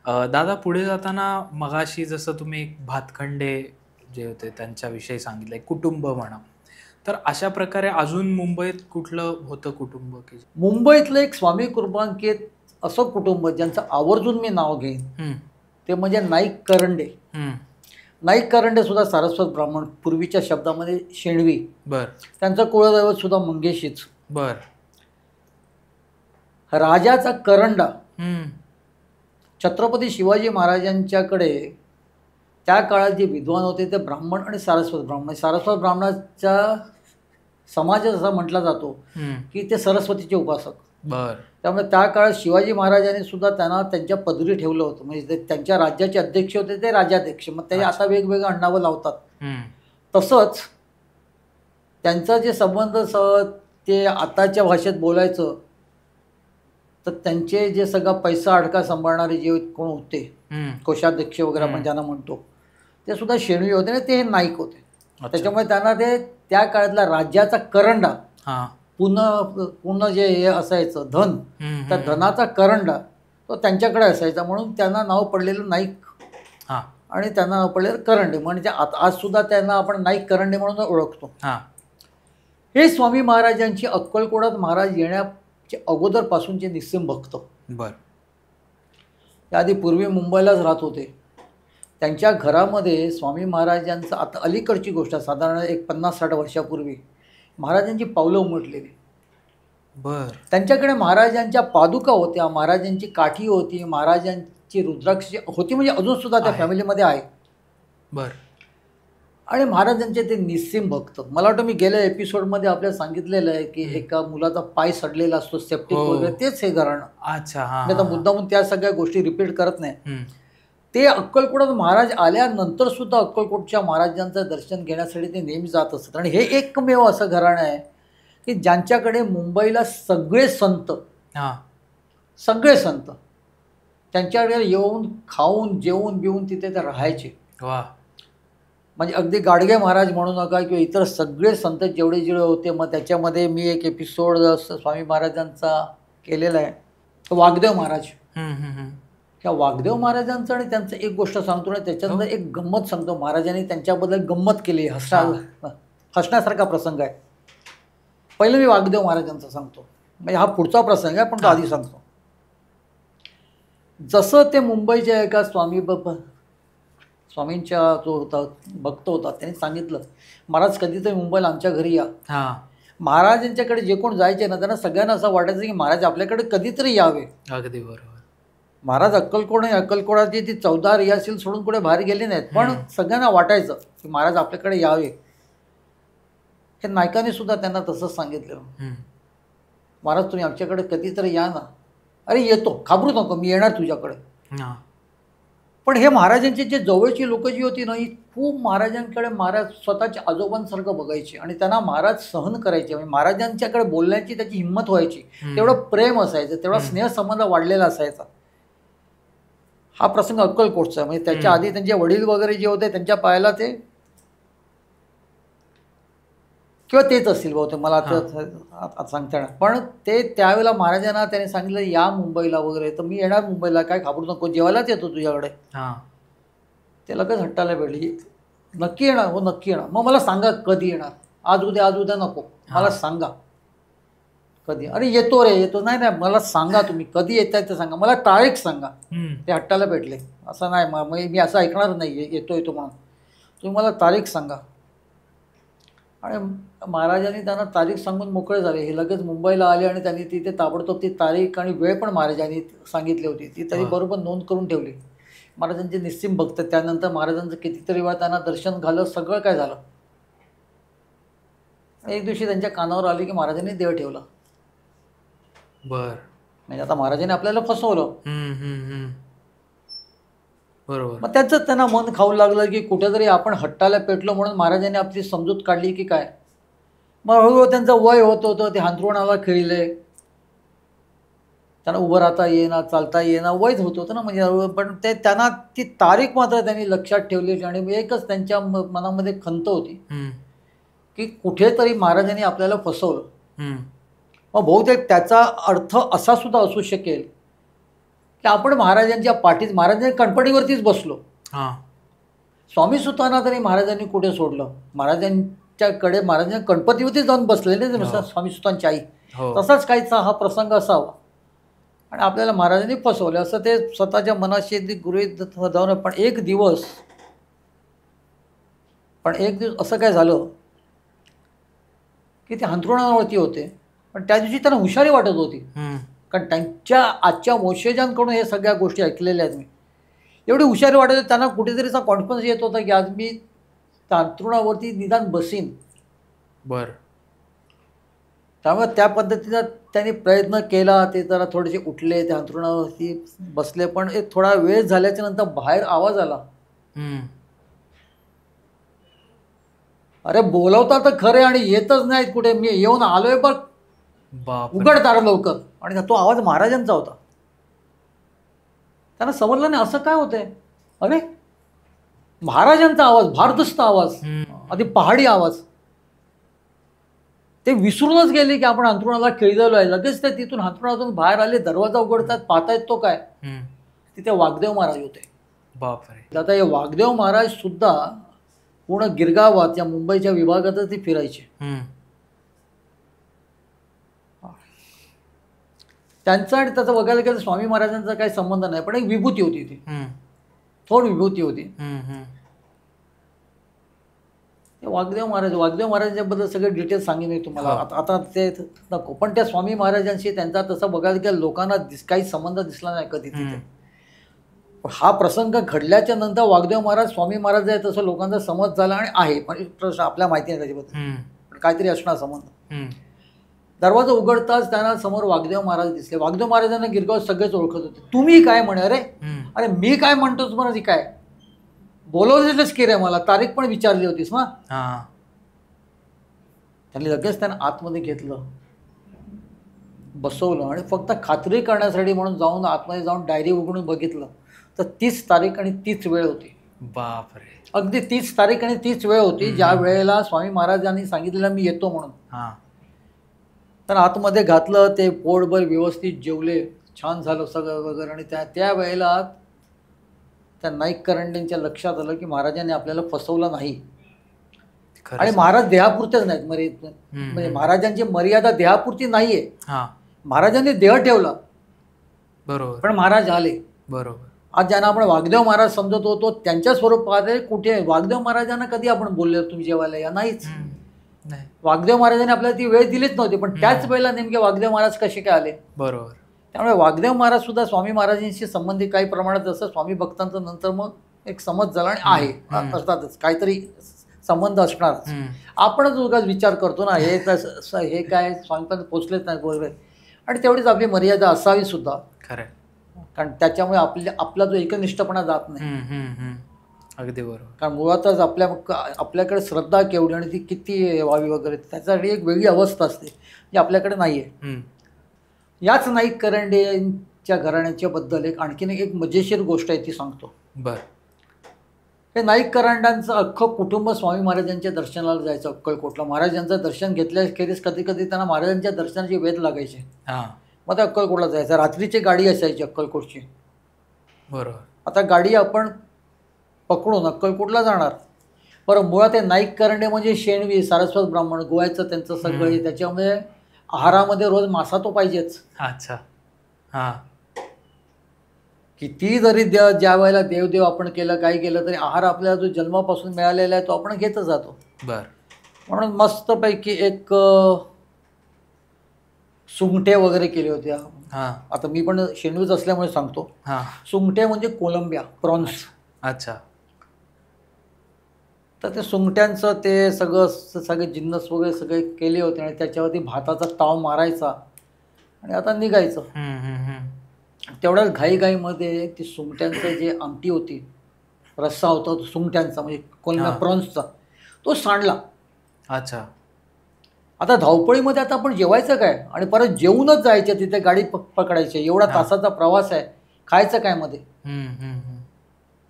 दादा पुढे जाताना मगाशी जसं तुम्ही एक भातखंडे जे होते त्यांच्याविषयी सांगितलं, एक कुटुंब म्हणा. तर अशा प्रकारे अजून मुंबईत कुठलं होतं कुटुंब की मुंबईतलं एक स्वामी कृपांकित असं कुटुंब ज्यांचं आवर्जून मी नाव घेईन हं, ते म्हणजे नाईक करंडे. हं. नाईक करंडे सुद्धा सारस्वत ब्राह्मण, पूर्वीच्या शब्दामध्ये शेणवी. बरं, त्यांचं कुळदैवत सुद्धा मंगेशीच. बरं. राजाचा करंडा हं, छत्रपती शिवाजी महाराजांच्याकडे त्या काळात जे विद्वान होते ते ब्राह्मण आणि सारस्वत ब्राह्मण. सारस्वत ब्राह्मणाचा समाज असा म्हटला जातो हं. की ते सरस्वतीचे उपासक. बरं. त्यामुळे त्या काळात शिवाजी महाराजांनी सुद्धा त्यांना त्यांच्या पदरी ठेवलं होतं. म्हणजे त्यांच्या राज्याचे अध्यक्ष होते ते राजाध्यक्ष. मग ते आता वेगवेगळं आडनावं लावतात. हं, तसंच त्यांचा जे संबंध ते आताच्या भाषेत बोलायचं तर त्यांचे जे सगळा पैसा अडका सांभाळणारे जे कोण होते, हं. कोषाध्यक्ष वगैरे आपण ज्यांना म्हणतो, ते सुद्धा शेणवी होते आणि ते नाईक होते. त्याच्यामुळे त्यांना ते त्या काळातला राज्याचा करंडा, हां. पूर्ण जे हे असायचं धन, हं, त्या हं. धनाचा करंडा तो त्यांच्याकडे असायचा. म्हणून त्यांना नाव पडलेलं नाईक हां, आणि त्यांना नाव पडलेलं करंडे. म्हणजे आज सुद्धा त्यांना आपण नाईक करंडे म्हणून ओळखतो. हां. हे स्वामी महाराजांची अक्कलकोटात महाराज येण्याच्या अगोदरपासूनचे निस्सिम भक्त. बरं. त्याआधी पूर्वी मुंबईलाच राहत होते. त्यांच्या घरामध्ये स्वामी महाराजांचं, आता अलीकडची गोष्ट साधारण एक 50-60 वर्षापूर्वी महाराजांची पावलं उमटलेली. बरं. त्यांच्याकडे महाराजांच्या पादुका होत्या, महाराजांची काठी होती, महाराजांची रुद्राक्षी होती, म्हणजे अजूनसुद्धा त्या आहे. फॅमिलीमध्ये आहे. बरं. आणि महाराजांचे ते निस्सिम भक्त. मला वाटतं मी गेल्या एपिसोडमध्ये आपल्याला सांगितलेलं आहे की एका मुलाचा पाय सडलेला असतो, सेप्टिक हो. वगैरे, तेच हे घराणं. अच्छा. हां, मी आता हां, हां. मुद्दामून त्या सगळ्या गोष्टी रिपीट करत नाही. हं. ते अक्कलकोटात महाराज आल्यानंतर सुद्धा अक्कलकोटच्या महाराजांचं दर्शन घेण्यासाठी ते नेहमी जात असतात. आणि हे एकमेव असं घराणं आहे की ज्यांच्याकडे मुंबईला सगळे संत हां. त्यांच्याकडे येऊन खाऊन जेवून बिवून तिथे ते राहायचे. वाह! म्हणजे अगदी गाडगे महाराज म्हणू नका किंवा इतर सगळे संत जेवढे जेवढे होते. मग त्याच्यामध्ये मी एक एपिसोड स्वामी महाराजांचा केलेला आहे, वाघदेव महाराज. हं, हं, हं. त्या वाघदेव महाराजांचं आणि त्यांचं एक गोष्ट सांगतो आणि त्याच्यानंतर एक गंमत सांगतो. महाराजांनी त्यांच्याबद्दल गंमत केली, हसण्यासारखा प्रसंग आहे. पहिलं मी वाघदेव महाराजांचा सांगतो, म्हणजे हा पुढचा प्रसंग आहे, पण तो आधी सांगतो. जसं ते मुंबईच्या एका स्वामींच्या जो होता भक्त होता, त्यांनी सांगितलं, महाराज कधीतरी मुंबईला आमच्या घरी या. हां. महाराजांच्याकडे जे कोण जायचे ना, त्यांना सगळ्यांना असं वाटायचं की महाराज आपल्याकडे कधीतरी यावे. अगदी बरोबर. महाराज अक्कलकोटाची ती 14 रियासील सोडून कुठे बाहेर गेले नाहीत, पण सगळ्यांना वाटायचं की महाराज आपल्याकडे यावे. हे नायकाने सुद्धा त्यांना तसंच सांगितलं, हं. महाराज तुम्ही आमच्याकडे कधीतरी या ना. अरे येतो, घाबरू नको, मी येणार तुझ्याकडे. हां. पण हे महाराजांची जे जवळची लोक जी होती ना, ही खूप महाराजांकडे महाराज स्वतःच्या आजोबांसारखं बघायचे आणि त्यांना महाराज सहन करायचे. म्हणजे महाराजांच्याकडे बोलण्याची त्याची हिंमत व्हायची. तेवढं प्रेम असायचं, तेवढा स्नेहसंबंध वाढलेला असायचा. हा प्रसंग अक्कलकोटचा आहे. म्हणजे त्याच्या आधी त्यांचे वडील वगैरे जे होते त्यांच्या पायाला ते, किंवा तेच असतील बहुतेक, मला आता सांगता येणार. पण ते त्यावेळेला महाराजांना त्याने सांगितलं या मुंबईला वगैरे, तर मी येणार मुंबईला, काय घाबरू नको, जेवायलाच येतो तुझ्याकडे. हां. ते लगेच हट्टाला भेटली, नक्की येणार, हो नक्की येणार. मग मला सांगा कधी येणार, आज उद्या नको, मला सांगा कधी. अरे येतो रे येतो. नाही नाही, मला सांगा तुम्ही कधी येत आहे ते सांगा, मला तारीख सांगा. ते हट्टाला भेटले, असं नाही मी असं ऐकणार नाही येतो म्हणून, तुम्ही मला तारीख सांगा. आणि महाराजांनी त्यांना तारीख सांगून मोकळे झाले. हे लगेच मुंबईला आले आणि त्यांनी तिथे ताबडतोब ती तारीख आणि वेळ पण महाराजांनी सांगितली होती, ती तरी बरोबर नोंद करून ठेवली. महाराजांचे निस्सिम भक्त. त्यानंतर महाराजांचं कितीतरी वेळा त्यांना दर्शन झालं, सगळं काय झालं. एक दिवशी त्यांच्या कानावर आले की महाराजांनी देव ठेवला. बर. म्हणजे आता महाराजांनी आपल्याला फसवलं. बरोबर. मग त्याचं त्यांना मन खाऊ लागलं की कुठेतरी आपण हट्टाला पेटलो म्हणून महाराजांनी आपली समजूत काढली की काय. मग हळूहळू त्यांचं वय होत होतं, ते हांतरुणाला खेळले, त्यांना उभं राहता येईना, चालता येईना, वयच होत होतं ना. म्हणजे पण ते त्यांना ती तारीख मात्र त्यांनी लक्षात ठेवली आणि एकच त्यांच्या मनामध्ये खंत होती की कुठेतरी महाराजांनी आपल्याला फसवलं. मग बहुतेक त्याचा अर्थ असा सुद्धा असू शकेल की आपण महाराजांच्या पाठीत महाराजांच्या कणपणीवरतीच बसलो. हा स्वामी सुतांना तरी महाराजांनी कुठे सोडलं? महाराजांच्याकडे महाराजांच्या गणपतीवरती जाऊन बसलेले स्वामी सुतांची आई. हो तसाच काहीचा हा प्रसंग असावा आणि आपल्याला महाराजांनी फसवलं असं ते स्वतःच्या मनाशी गृहीत धरून. पण एक दिवस असं काय झालं की ते अंथरुणावरती होते, पण त्या दिवशी त्यांना हुशारी वाटत होती. कारण त्यांच्या आजच्या वंशजांकडून हे सगळ्या गोष्टी ऐकलेल्या आहेत मी. एवढी हुशारी वाटत होती त्यांना, कुठेतरी असा कॉन्फिडन्स येत होता की आज मी अंथरुणावरती निदान बसीन. बर. त्यामुळे त्या पद्धतीनं त्यांनी प्रयत्न केला. ते जरा थोडेसे उठले, त्या अंथरुणावरती बसले, पण एक थोडा वेळ झाल्याच्या नंतर बाहेर आवाज आला. अरे बोलवता तर खरे आणि येतच नाहीत कुठे, मी येऊन आलोय बघ, उघड दार लवकर. आणि तो आवाज महाराजांचा होता. त्यांना समजलं नाही असं काय होतंय. अरे महाराजांचा आवाज, भारदस्त आवाज, आधी पहाडी आवाज. ते विसरूनच गेले की आपण अंथरुणाला खिळलेलो आहे. लगेच ते तिथून अंथरुणातून बाहेर आले, दरवाजा उघडतात, पाहतायत तो काय, तिथे वाघदेव महाराज होते. बापरे. आता हे वाघदेव महाराज सुद्धा पूर्ण गिरगावात या मुंबईच्या विभागातच ते फिरायचे. त्यांचा आणि त्याचा बघायला गेलं स्वामी महाराजांचा काही संबंध नाही, पण एक विभूती होती ती, थोडी विभूती होती. वाघदेव महाराजांबद्दल सगळे डिटेल्स सांगेन मी तुम्हाला. आता ते नको, पण त्या स्वामी महाराजांशी त्यांचा तसं बघायला गेलं लोकांना काही संबंध दिसला नाही कधी तिथे. हा प्रसंग घडल्याच्या नंतर वाघदेव महाराज स्वामी महाराज आहे तसं लोकांचा समज झाला आणि आहे, पण प्रश्न आपल्या माहिती नाही त्याच्याबद्दल, पण काहीतरी असणार संबंध. दरवाजा उघडताच त्यांना समोर वाघदेव महाराज दिसले. वाघदेव महाराजांना गिरगाव सगळेच ओळखत होते. तुम्ही काय म्हणे? अरे मी काय म्हणतो तुम्हाला, ती काय बोलवलेलंच की रे, मला तारीख पण विचारली होतीस ना. त्यांनी लगेच त्यांना आतमध्ये घेतलं, बसवलं आणि फक्त खात्री करण्यासाठी म्हणून जाऊन आतमध्ये जाऊन डायरी उघडून बघितलं तर 30 तारीख आणि 30 वेळ होती. बापरे. अगदी 30 तारीख आणि 30 वेळ होती ज्या वेळेला स्वामी महाराजांनी सांगितलेलं मी येतो म्हणून. तर आतमध्ये घातलं, ते पोटभर व्यवस्थित जेवले, छान झालं सगळं वगैरे. आणि त्या वेळेला त्या नाईक करंडेंच्या लक्षात आलं की महाराजांनी आपल्याला फसवलं नाही. आणि महाराज देहापुरतेच नाहीत, म्हणजे महाराजांची मर्यादा देहापुरती नाहीये. महाराजांनी देह ठेवला बरोबर, पण महाराज आले. बरोबर. आज ज्यांना आपण वाघदेव महाराज समजत होतो त्यांच्या स्वरूपात कुठे वाघदेव महाराजांना कधी आपण बोललो तुम्ही जेवायला या? नाहीच. वाघदेव महाराजांनी आपल्याला ती वेळ दिलीच नव्हती, पण त्याच वेळेला नेमके वाघदेव महाराज कसे काय आले? बरोबर. त्यामुळे वाघदेव महाराज सुद्धा स्वामी महाराजांशी संबंधित काही प्रमाणात, जसं स्वामी भक्तांचं नंतर मग एक समज झाला आणि आहे अर्थातच काहीतरी संबंध असणार. आपणच उगाच विचार करतो ना हे काय स्वामीपर्यंत पोचलेच नाही वगैरे, आणि तेवढीच आपली मर्यादा असावी सुद्धा. खरं. कारण त्याच्यामुळे आपला जो एकनिष्ठपणा जात नाही. अगदी बरोबर. कारण मुळातच आपल्याकडे श्रद्धा केवढी आणि ती किती व्हावी वगैरे त्याच्यासाठी एक वेगळी अवस्था असते जी आपल्याकडे नाही आहे. याच नाईक करंडेंच्या घराण्याच्या बद्दल आणखीन एक मजेशीर गोष्ट आहे ती सांगतो. बर. हे नाईक करंडांचं अख्खं कुटुंब स्वामी महाराजांच्या दर्शनाला जायचं अक्कलकोटला. महाराजांचं दर्शन घेतल्याखेरीज कधी कधी त्यांना महाराजांच्या दर्शनाची वेध लागायचे. मग ते अक्कलकोटला जायचं. रात्रीची गाडी असायची अक्कलकोटची. बरोबर. आता गाडी आपण पकडून अक्कलकोटला जाणार. बरं, मुळात हे नाईक करंडे म्हणजे शेणवी सारस्वत ब्राह्मण गोव्याचं त्यांचं सगळं, त्याच्यामुळे आहारामध्ये रोज मासा तो पाहिजेच. अच्छा. हां. किती जरी ज्या वेळेला देवदेव आपण केलं काही केलं तरी आहार आपल्याला जो जन्मापासून मिळालेला आहे तो आपण घेतच जातो. बर. म्हणून मस्तपैकी एक सुंगटे वगैरे केले होते. आता मी पण शेणवीच असल्यामुळे सांगतो. सुंगटे म्हणजे कोलंबिया, प्रॉन्स. अच्छा. तर ते सुंगट्यांचं ते सगळे जिन्नस वगैरे सगळे केले होते आणि त्याच्यावरती भाताचा ताव मारायचा आणि आता निघायचं. तेवढ्याच घाईघाईमध्ये ती सुंगट्यांचं जे आमटी होती, रस्सा होता तो सुंगट्यांचा म्हणजे कोलंबिया प्रॉन्सचा, तो सांडला. अच्छा. आता धावपळीमध्ये आता आपण जेवायचं काय आणि परत जेवूनच जायचं, तिथे गाडी पकडायची. एवढा तासाचा प्रवास आहे, खायचं काय मध्ये?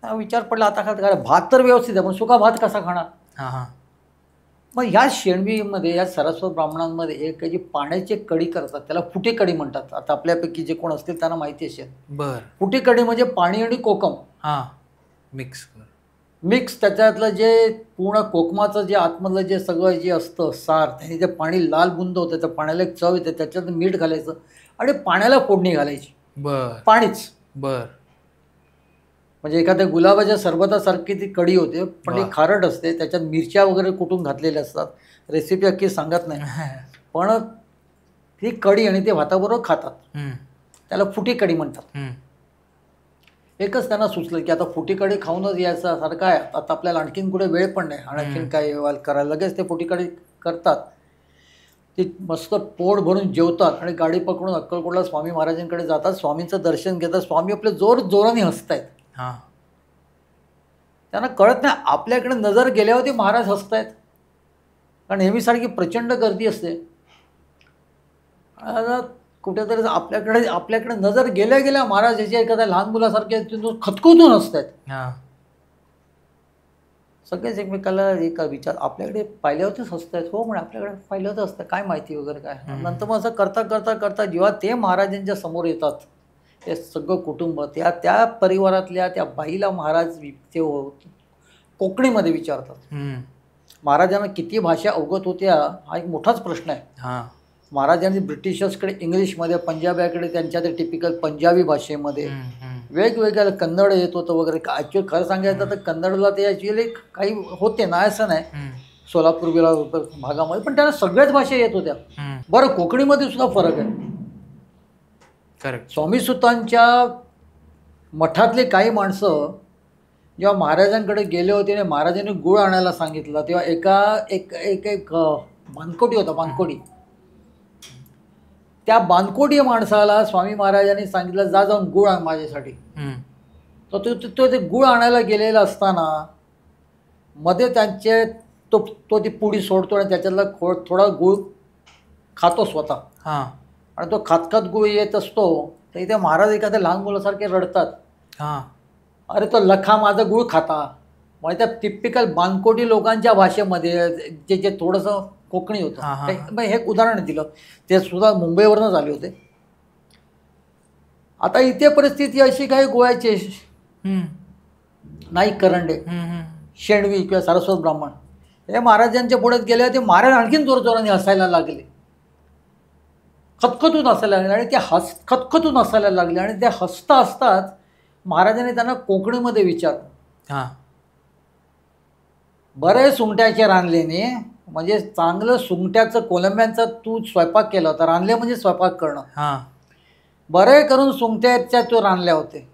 विचार पडला आता काय भात तर व्यवस्थित आहे पण सुका भात कसा खाणार? मग ह्या शेणवीमध्ये या सरस्वत ब्राह्मणांमध्ये एक जी पाण्याची कढी करतात, त्याला फुटी कढी म्हणतात. आता आपल्यापैकी जे कोण असतील त्यांना माहिती असेल. बर. फुटी कढी म्हणजे पाणी आणि कोकम हा मिक्स कर. मिक्स, त्याच्यातलं जे पूर्ण कोकमाचं जे आतमधलं जे सगळं जे असतं सार, त्याने जे पाणी लाल बुंद होतं, त्या पाण्याला एक चव येते, त्याच्यात मीठ घालायचं आणि पाण्याला फोडणी घालायची. बर. पाणीच. बर. म्हणजे एखाद्या गुलाबाच्या सरबतासारखी ती कढी होते, पण ती वा. खारट असते, त्याच्यात मिरच्या वगैरे कुटून घातलेल्या असतात. रेसिपी अख्खी सांगत नाही, पण ती कढी आणि ते भाताबरोबर खातात. त्याला फुटी कढी म्हणतात. एकच त्यांना सुचलं की आता फुटी कढी खाऊनच यायचं सारखं आहे, आता आपल्याला आणखीन कुठे वेळ पण नाही, आणखीन काय करायला. लगेच ते फुटी कढी करतात. ती मस्त पोट भरून जेवतात आणि गाडी पकडून अक्कलकोटला स्वामी महाराजांकडे जातात. स्वामींचं दर्शन घेतात. स्वामी आपले जोराने हसतायत. त्यांना कळत नाही आपल्याकडे नजर गेल्यावरती महाराज हसतायत, कारण नेहमीसारखी प्रचंड गर्दी असते. कुठेतरी आपल्याकडे नजर गेल्या गेल्या महाराज याच्या एखाद्या लहान मुलासारखे खतखुतून हसतायत. सगळेच एकमेकाला एक विचार, आपल्याकडे पाहिल्यावरतीच हसतायत. हो म्हणे, आपल्याकडे पाहिल्यावरच हसतं, काय माहिती वगैरे काय. नंतर मग असं करता करता करता जेव्हा ते महाराजांच्या समोर येतात, ते सगळं कुटुंब, त्या परिवारातल्या त्या बाईला महाराज ते कोकणीमध्ये विचारतात. महाराजांना किती भाषा अवगत होत्या हा एक मोठाच प्रश्न आहे. महाराजांनी ब्रिटिशर्सकडे इंग्लिशमध्ये, पंजाब्याकडे त्यांच्या ते टिपिकल पंजाबी भाषेमध्ये, वेगवेगळ्या कन्नड येत होतं वगैरे. ॲक्च्युअली खरं सांगायचं तर कन्नडला ते ॲक्च्युअली काही होते नाही असं नाही, सोलापूर भागामध्ये, पण त्यांना सगळ्याच भाषा येत होत्या. बरं, कोकणीमध्ये सुद्धा फरक आहे. स्वामी सुतांच्या मठातले काही माणसं जेव्हा महाराजांकडे गेले होते आणि महाराजांनी गुळ आणायला सांगितलं, तेव्हा एक बानकोटी होता, बानकोटी. त्या बानकोटी माणसाला स्वामी महाराजांनी सांगितलं, जा जाऊन गुळ आण माझ्यासाठी. तो ते गुळ आणायला गेलेला असताना मध्ये त्यांचे तो ती पुडी सोडतो आणि त्याच्यातला थोडा गुळ खातो स्वतः. आणि तो खात गुळ येत असतो, तर इथे महाराज एखाद्या लहान मुलासारखे रडतात. अरे तो लखा माझा गुळ खाता. म्हणजे त्या टिपिकल बानकोटी लोकांच्या भाषेमध्ये जे थोडंसं कोकणी होतं. हे उदाहरण दिलं, ते सुद्धा मुंबईवरूनच आले होते. आता इथे परिस्थिती अशी काय, गोव्याचे नाईक करंडे, शेणवी किंवा सरस्वत ब्राह्मण हे महाराजांच्या पुढे गेले होते. महाराज आणखीन जोरजोराने हसायला लागले, खतखतून हसायला लागले, आणि ते खतखतून हसायला लागले. आणि ते हसता हसतात महाराजांनी त्यांना कोकणीमध्ये विचारलं, बरे सुंगट्याचे रानलेने, म्हणजे चांगलं सुंगट्याचं कोलंब्यांचा तू स्वयंपाक केला होता. रानले म्हणजे स्वयंपाक करणं. बरे करून सुंगट्याच्या तू रानल्या होते.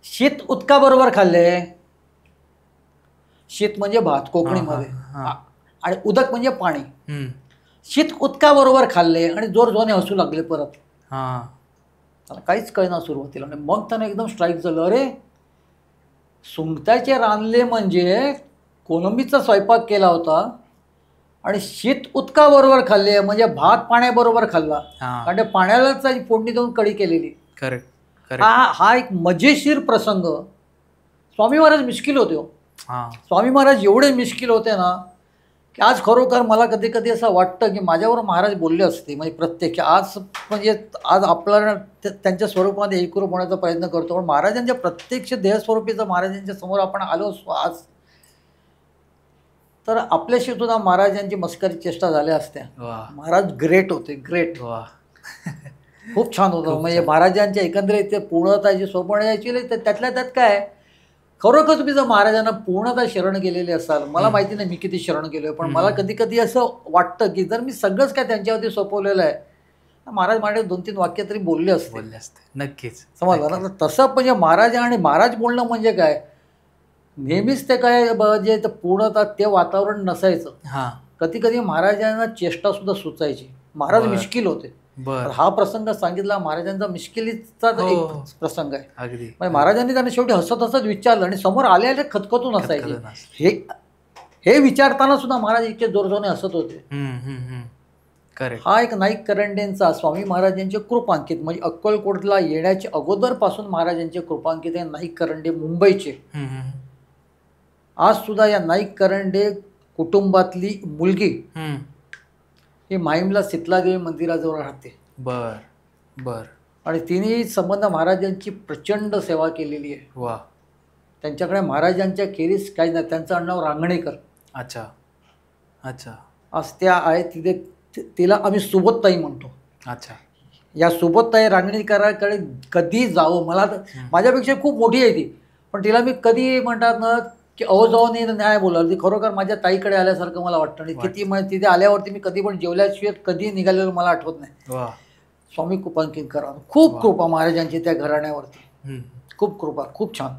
शीत उदका बरोबर खाल्ले. शीत म्हणजे भात कोकणीमध्ये, आणि उदक म्हणजे पाणी. शीत उदका बरोबर खाल्ले आणि जोरजोराने हसू लागले परत. त्याला काहीच कळेना सुरुवातीला. आणि मग त्यांना एकदम स्ट्राईक झालं, अरे सुंगटाचे रानले म्हणजे कोलंबीचा स्वयंपाक केला होता, आणि शीत उदका बरोबर खाल्ले म्हणजे भात पाण्याबरोबर खाल्ला, कारण त्या पाण्यालाच फोडणी देऊन कढी केलेली. हा एक मजेशीर प्रसंग. स्वामी महाराज मिश्किल होते. स्वामी महाराज एवढे मिश्किल होते ना, की आज खरोखर मला कधी कधी असं वाटतं की माझ्यावर महाराज बोलले असते. म्हणजे प्रत्यक्ष आज आपल्याला त्यांच्या स्वरूपामध्ये एकरूप होण्याचा प्रयत्न करतो, पण महाराजांच्या प्रत्यक्ष देहस्वरूपीचं महाराजांच्या समोर आपण आलो आज, तर आपल्याशी सुद्धा महाराजांची मस्करी चेष्टा झाल्या असत्या. महाराज ग्रेट होते, ग्रेट. खूप छान होतं. म्हणजे महाराजांच्या एकंदरीत पूर्णताची स्वरूप. ॲक्च्युअली त्यातल्या त्यात काय, खरोखर तुम्ही जर महाराजांना पूर्णतः शरण गेलेले असाल, मला माहिती नाही मी किती शरण गेलोय, पण मला कधी कधी असं वाटतं की जर मी सगळंच काय त्यांच्यावरती सोपवलेलं आहे, महाराज माझे 2-3 वाक्य तरी बोलले असते. नक्कीच, समजलं ना. तसं म्हणजे महाराज आणि महाराज बोलणं म्हणजे काय, नेहमीच ते काय जे पूर्णतः ते वातावरण नसायचं. कधी कधी महाराजांना चेष्टा सुद्धा सुचायची. महाराज मिश्किल होते. हा प्रसंग सांगितला महाराजांचा मिश्किलीचा एक प्रसंग आहे. म्हणजे महाराजांनी त्यांना शेवटी हसत हसत विचारलं, आणि समोर आले खतखतून हसायचे. हे विचारताना सुद्धा महाराज इतके जोरजोराने हसत होते. हा एक नाईक करंडेंचा स्वामी महाराजांचे कृपांकित, म्हणजे अक्कलकोटला येण्याच्या अगोदरपासून महाराजांचे कृपांकित आहे नाईक करंडे, मुंबईचे. आज सुद्धा या नाईक करंडे कुटुंबातली मुलगी हम्म. ही माहीमला शीतलादेवी मंदिराजवळ राहते बर बर. आणि तिने संबंध महाराजांची प्रचंड सेवा केलेली आहे. वा. त्यांच्याकडे महाराजांच्या खेरीज काही नाही. त्यांचं आडनाव रांगणेकर. अच्छा अच्छा आज त्या आहेत तिथे. तिला आम्ही सुबोधताई म्हणतो. अच्छा. या सुबोधताई रांगणेकरांकडे कधी जावं, मला तर माझ्यापेक्षा खूप मोठी आहे ती, पण तिला मी कधी म्हणतात ना की अवजावने न्याय बोलावलं. ती खरोखर माझ्या ताईकडे आल्यासारखं मला वाटतं. आणि किती तिथे आल्यावरती मी कधी पण जेवल्याशिवाय कधी निघालेलं मला आठवत नाही. वा. स्वामी कृपांकित करा. खूप कृपा महाराजांची त्या घराण्यावरती. खूप कृपा. खूप छान.